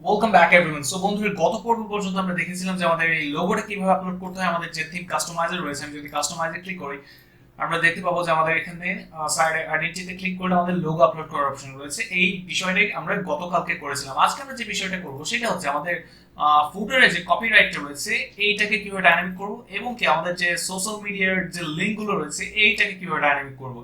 Welcome back everyone. So বন্ধুরা, গত পর্ব পর্যন্ত আমরা দেখেছিলাম যে আমাদের এই লোগোটা কিভাবে আপলোড করতে হয়। আমাদের যে থিম কাস্টমাইজার রয়েছে, আমি যদি কাস্টমাইজে ক্লিক করি, আমরা দেখতে পাবো যে আমাদের এখানে সাইডে আইডেন্টিটিতে ক্লিক করলে আমাদের লোগো আপলোড করার অপশন রয়েছে। এই বিষয়টাই আমরা গতকালকে করেছিলাম। আজকে আমরা যে বিষয়টা করব সেটা হচ্ছে আমাদের ফুটারে যে কপিরাইটটা রয়েছে এইটাকে কিভাবে ডাইনামিক করব, এবং কি আমাদের যে সোশ্যাল মিডিয়ার যে লিঙ্কগুলো রয়েছে এইটাকে কিভাবে ডাইনামিক করব।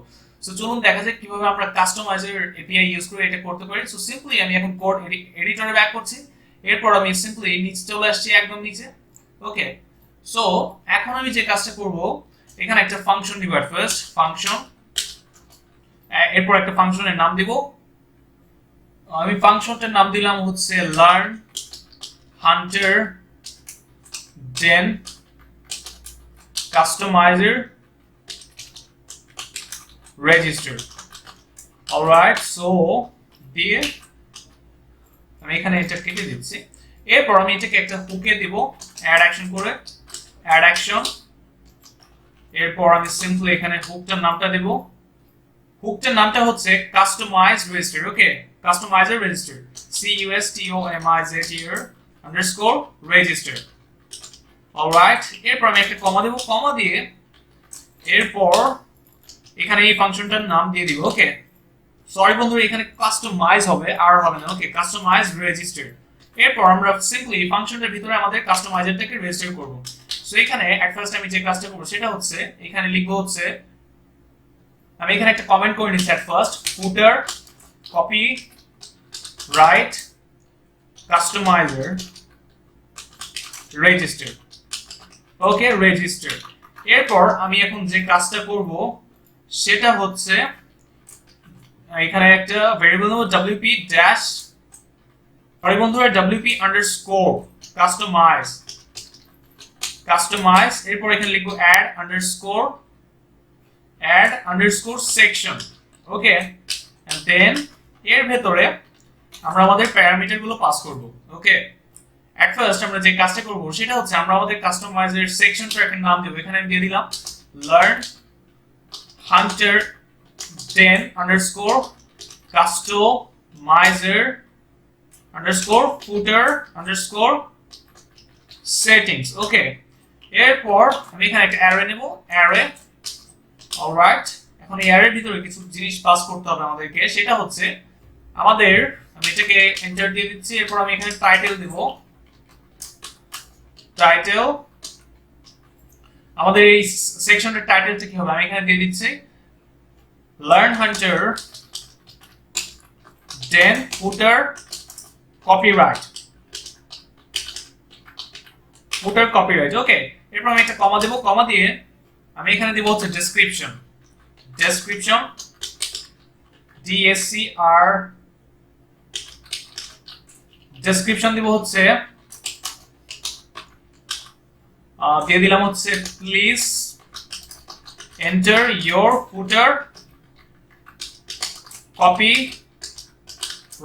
সো চলুন দেখা যাক কিভাবে আমরা কাস্টমাইজার এপিআই ইউজ করে এটা করতে পারি। সো সিম্পলি আমি এখন কোড এডিটরে ব্যাক করছি। এরপর আমি সিম্পলি নিচে চলে আসছি, একদম নিচে। ওকে, সো এখন আমি যে কাজটা করব, এখানে একটা ফাংশন দিব। ফার্স্ট ফাংশন, এরপর একটা ফাংশনের নাম দিব। আমি ফাংশনটার নাম দিলাম হচ্ছে লার্ন হান্টার দেন কাস্টমাইজার রেজিস্টার। অলরাইট, সো দিয়ে আমি এখানে এটা কেটে দিচ্ছি। এরপর আমি এটাকে একটা হুকে দিব অ্যাড অ্যাকশন করে, অ্যাড অ্যাকশন। এরপর আমি সিম্পলি এখানে হুকটার নামটা দেব। হুকটার নামটা হচ্ছে customize register. Okay, customizer register, CUSTOMIZER underscore register. Alright, এরপর আমি একটা কমা দেব। কমা দিয়ে এরপর এখানে এই ফাংশনটার নাম দিয়ে দিব। ওকে, সরি বন্ধুরা, এখানে কাস্টমাইজ হবে, আর হবে না। ওকে, কাস্টমাইজ রেজিস্টার। এরপর আমরা সিম্পলি ফাংশনটার ভিতরে আমাদের কাস্টমাইজারটাকে রেজিস্টার করব। সো এখানে এট ফার্স্ট আমি যে কাজটা করব সেটা হচ্ছে এখানে লিখবো হচ্ছে, আমি এখানে একটা কমেন্ট করে নিচ্ছি। At first footer copy right customiser register. Okay, register. এরপর আমি এখন যে কাজটা করব সেটা হচ্ছে এখানে একটা ভেরিয়েবল নেব wp ড্যাশ, সরি বন্ধুরা, wp আন্ডারস্কোর কাস্টমাইজ, কাস্টমাইজ। এরপর এখানে লিখবো add underscore section। Okay, and then এর ভেতরে আমরা আমাদের প্যারামিটার গুলো পাস করব। ওকে, এট ফার্স্ট আমরা যে কাজটা করব সেটা হচ্ছে আমরা আমাদের কাস্টমাইজের সেকশনটার একটা নাম দেব। এখানে আমি দিয়ে দিলাম লার্ন হান্টার দেন underscore customiser underscore footer underscore settings. ওকে, এরপর আমি এখানে একটা অ্যারে নেব, অ্যারে। অলরাইট, এখন এই অ্যারের ভিতরে কিছু জিনিস পাস করতে হবে আমাদেরকে। সেটা হচ্ছে আমাদের, আমি এটাকে এন্টার দিয়ে দিচ্ছি। এরপর আমি এখানে টাইটেল দেব, টাইটেল। আমাদের এই সেকশনের টাইটেলটা কি হবে, আমি এখানে দিয়ে দিচ্ছি লার্ন হান্টার দেন ফুটার কপিরাইট, ফুটার কপিরাইট। ওকে, এরপর আমি একটা কমা দেব। কমা দিয়ে আমি এখানে দিব হচ্ছে ডেসক্রিপশন, ডেসক্রিপশন DSCR, ডেসক্রিপশন দিব হচ্ছে দিয়ে দিলাম হচ্ছে please enter your footer copy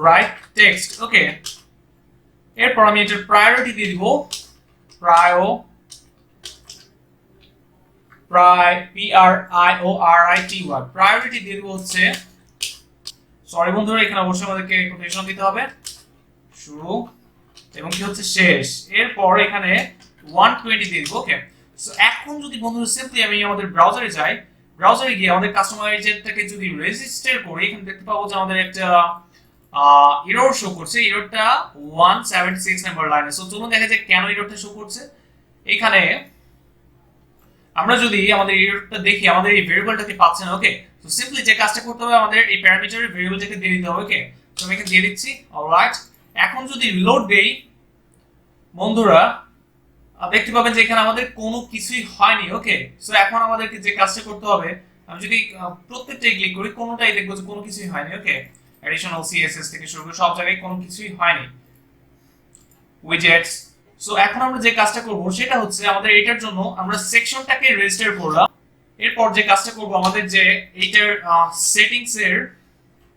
right text. Okay, এরপর আমি এটার প্রায়োরিটি দিয়ে দিব, PRIORITY, প্রায়োরিটি দিয়ে দিব হচ্ছে, সরি বন্ধুরা, এখানে অবশ্যই আমাদেরকে কোটেশন দিতে হবে, শুরু এবং কি হচ্ছে শেষ। এরপর এখানে 120 দিয়ে দিব। ওকে, সো এখন যদি বন্ধুরা সিম্পলি আমি আমাদের ব্রাউজারে যাই, ব্রাউজারে গিয়ে আমাদের কাস্টমাইজারটাকে যদি রেজিস্টার করি, এখানে দেখতে পাবো যে আমাদের একটা এরর শো করছে। এররটা 176 নাম্বার লাইনে। সো চলুন দেখা যাক কেন এররটা শো করছে। এখানে আমরা যদি আমাদের এররটা দেখি, আমাদের এই ভেরিয়েবলটাকে পাচ্ছে না। ওকে, তো সিম্পলি যে কাজটা করতে হবে, আমাদের এই প্যারামিটারের ভেরিয়েবলটাকে দিয়ে দিতে হবে। ওকে, তো আমি এখানে দিয়ে দিচ্ছি। অলরাইট, এখন যদি রিলোড দেই বন্ধুরা, দেখতে পাবেন যে এখানে আমাদের কোনো কিছুই হয়নি। ওকে, সো এখন আমাদেরকে যে কাজটা করতে হবে, আমি যদি প্রত্যেকটাই ক্লিক করি, কোনোটাই দেখবো যে কোনো কিছুই হয়নি। ওকে, অ্যাডিশনাল CSS থেকে শুরু করে সব জায়গায় কোনো কিছুই হয়নি, উইজেটস। সো এখন আমরা যে কাজটা করব সেটা হচ্ছে আমাদের এটার জন্য আমরা সেকশনটাকে রেজিস্টার করলাম। এরপর যে কাজটা করব, আমাদের যে এইটার সেটিংস এর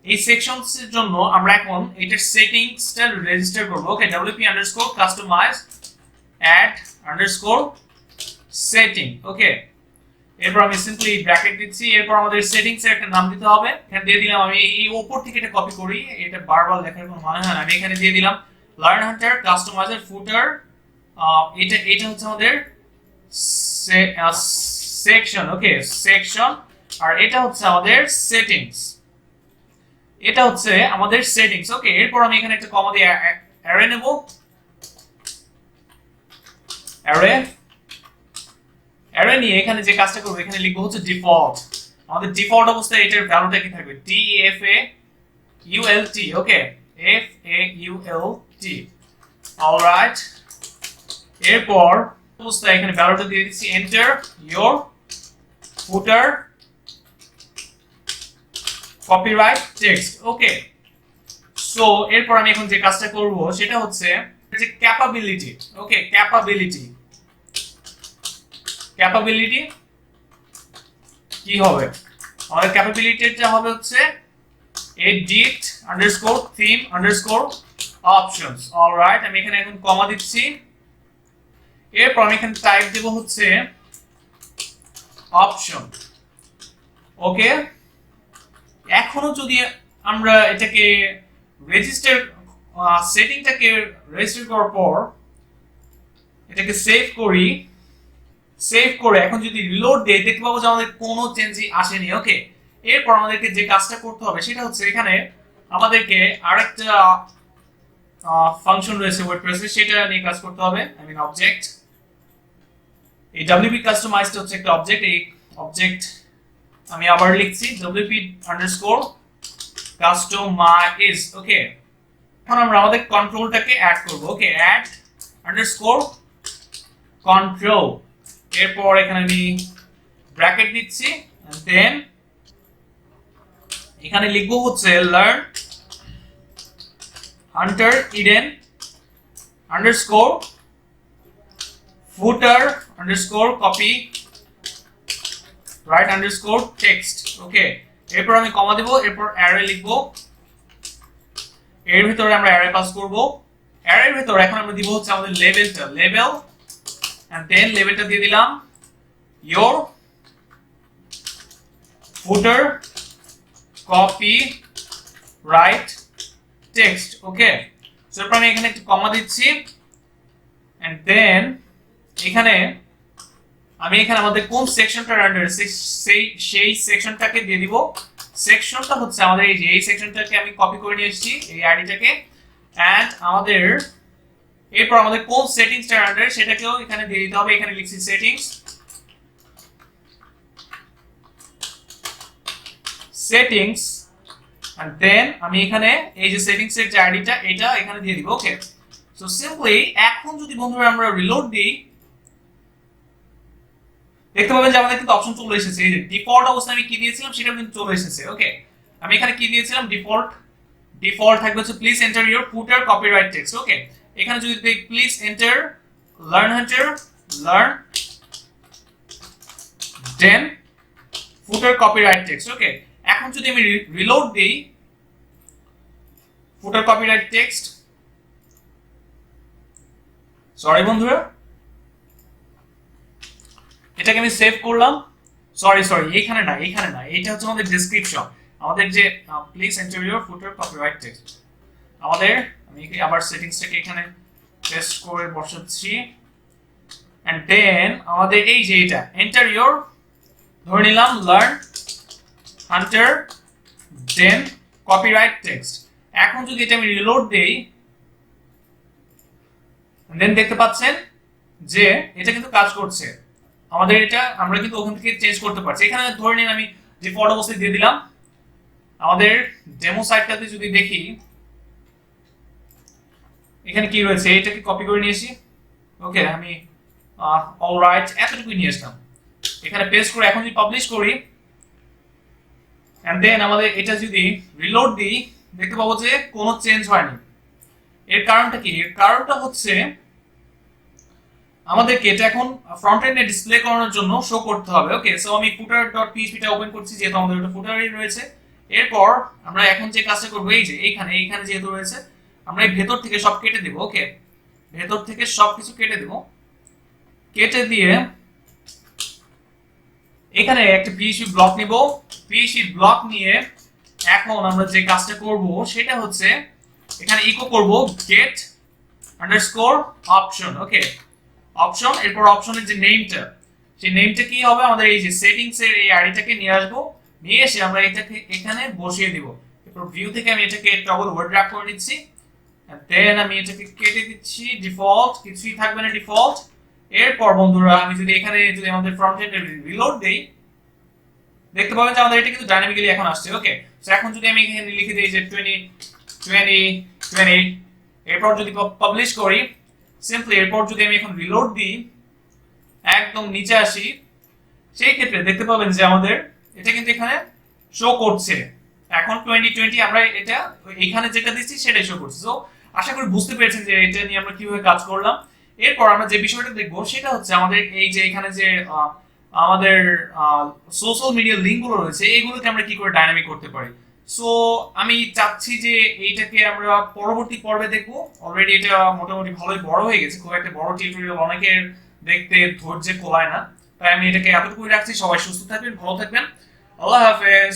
এই সেকশনস এর জন্য আমরা এখন এটার সেটিংসটা রেজিস্টার করব। ওকে, wp_customize add underscore setting। ওকে, এরপর আমি সিম্পলি ব্র্যাকেট দিচ্ছি। এরপর আমাদের সেটিংস এর একটা নাম দিতে হবে। এখানে দিয়ে দিলাম, আমি এই উপর থেকে এটা কপি করি, এটা বারবার লেখার কোনো মানে হয় না। আমি এখানে দিয়ে দিলাম লার্ন হান্টার কাস্টমাইজার ফুটার, এটা হচ্ছে আমাদের সেকশন, ওকে সেকশন। আর এটা হচ্ছে আমাদের সেটিংস, এটা হচ্ছে আমাদের সেটিংস। ওকে, এরপর আমি এখানে একটা কমা দিয়ে অ্যারে নেব, অ্যারে নিয়ে এখানে যে কাজটা করব, এখানে লিখবো হচ্ছে ডিফল্ট। আমাদের ডিফল্ট অবস্থায় এটার ভ্যালুটা কি থাকবে, DFAULT, ওকে FAULT, অলরাইট। এরপর অবস্থায় এখানে ভ্যালুটা দিয়ে দিচ্ছি enter your footer copyright text, okay. So এরপর আমি এখন যে কাজটা করব সেটা হচ্ছে যে ক্যাপাবিলিটি, ওকে ক্যাপাবিলিটি কি হবে, আমাদের ক্যাপাবিলিটিটা হবে হচ্ছে edit underscore theme underscore options, alright. আমি এখানে এখন কমা দিচ্ছি, এরপর আমি এখানে টাইপ দেব হচ্ছে অপশন, ওকে। এখনো যদি আমরা এটাকে রেজিস্টার সেটিংটাকে রেজিস্টার করার পর এটাকে সেভ করি, সেভ করে এখন যদি রিলোড দেই দেখতে পাবো যে আমাদের কোনো চেঞ্জই আসেনি, ওকে। এরপর আমাদেরকে যে কাজটা করতে হবে সেটা হচ্ছে এখানে আমাদেরকে আরেকটা ফাংশন রয়েছে ওয়ার্ডপ্রেসে, সেটা নিয়ে কাজ করতে হবে, আই মিন অবজেক্ট। এই WP কাস্টমাইজড হচ্ছে একটা অবজেক্ট, এই অবজেক্ট আমি আবার লিখছি WP আন্ডারস্কোর কাস্টমাইজ, ওকে। এখন আমরা আমাদের কন্ট্রোলটাকে অ্যাড করব, ওকে অ্যাড আন্ডারস্কোর কন্ট্রোল। এরপর এখানে আমি ব্র্যাকেট দিচ্ছি, দেন এখানে লিখবো হচ্ছে learn hunter Eden underscore footer underscore copyright underscore text, okay. এরপর আমি কমা দেব, এরপর অ্যারে লিখবো, এর ভিতরে আমরা অ্যারে পাস করব। অ্যারের ভিতরে এখন আমরা দিব হচ্ছে আমাদের লেভেলটা, লেভেল এন্ড দেন লেভেলটা দিয়ে দিলাম your footer copy right text, okay. So এরপর আমি এখানে একটু কমা দিচ্ছি এন্ড দেন এখানে আমি এখানে আমাদের কোন সেকশনটার আন্ডারে সেই সেকশনটাকে দিয়ে দিব। সেকশনটা হচ্ছে আমাদের এই যে এই সেকশনটাকে আমি কপি করে নিয়ে এসেছি এই আইডিটাকে, এন্ড আমাদের এরপর আমাদের কোন সেটিংসটার আন্ডারে সেটাকেও এখানে দিয়ে দিতে হবে। এখানে লিখছি সেটিংস and then আমি এখানে এই যে সেটিংস এর যে আইডিটা এটা এখানে দিয়ে দিব, ওকে। সো সিম্পলি এখন যদি বন্ধুরা আমরা রিলোড দিই দেখতে পাবেন যে আমাদের কিন্তু অপশন চলে এসেছে, এই যে ডিফল্ট অবস্থায় আমি কি দিয়েছিলাম সেটা কিন্তু চলে এসেছে, ওকে। আমি এখানে কি দিয়েছিলাম, ডিফল্ট থাকবে হচ্ছে please enter your footer copyright text, okay. এখানে যদি দেই please enter learn hunter learn then footer copyright text, okay. এখন যদি আমি রিলোড দেই ফুটার কপিরাইট টেক্সট, সরি বন্ধুরা এটাকে আমি সেভ করলাম, সরি এখানে না এটা হচ্ছে আমাদের ডেসক্রিপশন, আমাদের যে please enter your footer copyright text. আমাদের আমি আবার সেটিংসটাকে এখানে পেস্ট করে বসাচ্ছি এন্ড দেন আমাদের এই যে এটা এন্টার ইওর ধরে নিলাম লার্ন হান্টার দেন কপিরাইট টেক্সট। এখন যদি এটা আমি রিলোড দেই দেন দেখতে পাচ্ছেন যে এটা কিন্তু কাজ করছে, আমাদের এটা আমরা কিন্তু ওখান থেকে চেঞ্জ করতে পারছি। এখানে ধরে নিন আমি ডিফল্ট অবস্থায় দিয়ে দিলাম। আমাদের ডেমো সাইটটাতে যদি দেখি এখানে কি রয়েছে এটাকে কপি করে নিয়েছি, ওকে। আমি অলরাইট এতটুকুই নিয়ে আসলাম, এখানে পেস্ট করে এখন যদি পাবলিশ করি এন্ড দেন আমাদের এটা যদি রিলোড দিই দেখতে পাবো যে কোনো চেঞ্জ হয়নি। এর কারণটা কি, এর কারণটা হচ্ছে আমাদেরকে এটা এখন ফ্রন্ট এন্ডে ডিসপ্লে করানোর জন্য শো করতে হবে, ওকে। সো আমি footer.php টা ওপেন করছি যেহেতু আমাদের ওটা ফুটারই রয়েছে। এরপর আমরা এখন যে কাজটা করব এই যে এইখানে যেহেতু রয়েছে আমরা এই ভেতর থেকে সব কেটে দেব, ওকে। ভেতর থেকে সবকিছু কেটে দেব, কেটে দিয়ে এখানে একটা PHP ব্লক নিব। PHP ব্লক নিয়ে এখন আমরা যে কাজটা করব সেটা হচ্ছে এখানে ইকো করব গেট আন্ডারস্কোর অপশন। ওকে, অপশন, এরপর অপশনের যে নেমটা, সেই নেমটা কি হবে, আমাদের এই যে সেটিংস এর এই আইডিটাকে নিয়ে আসবো, নিয়ে এসে আমরা এটাকে এখানে বসিয়ে দিব। এরপর ভিউ থেকে আমি এটাকে টগল ওয়ার্ড র‍্যাপ করে নিচ্ছি, দেন আমি এটাকে কেটে দিচ্ছি, ডিফল্ট কিছুই থাকবে না, ডিফল্ট। এরপর বন্ধুরা আমি যদি এখানে যদি আমাদের ফ্রন্ট এন্ড রিলোড দেই, দেখতে পাবেন যে আমাদের এটা কিন্তু ডাইনামিক্যালি এখন আসছে। ওকে, সো এখন যদি আমি এখানে লিখে দেই যে 20 20 20, এরপর যদি পাবলিশ করি সিম্পলি, এরপর যদি আমি এখন রিলোড দিই, একদম নিচে আসি, সেই ক্ষেত্রে দেখতে পাবেন যে আমাদের এটা কিন্তু এখানে শো করছে এখন 2020, আমরা এটা এখানে যেটা দিচ্ছি সেটাই শো করছে। সো আশা করি বুঝতে পেরেছেন যে এটা নিয়ে আমরা কিভাবে কাজ করলাম। এরপর আমরা যে বিষয়টা দেখবো সেটা হচ্ছে আমাদের এই যে এখানে যে আমাদের সোশ্যাল মিডিয়া লিঙ্কগুলো রয়েছে, এইগুলোকে আমরা কি করে ডাইনামিক করতে পারি। সো আমি চাচ্ছি যে এইটাকে আমরা পরবর্তী পর্বে দেখবো। অলরেডি এটা মোটামুটি ভালোই বড় হয়ে গেছে, খুব একটা বড় টিউটোরিয়াল অনেকের দেখতে ধৈর্য কোলায় না, তাই আমি এটাকে এতটুকুই রাখছি। সবাই সুস্থ থাকবেন, ভালো থাকবেন, আল্লাহ হাফেজ।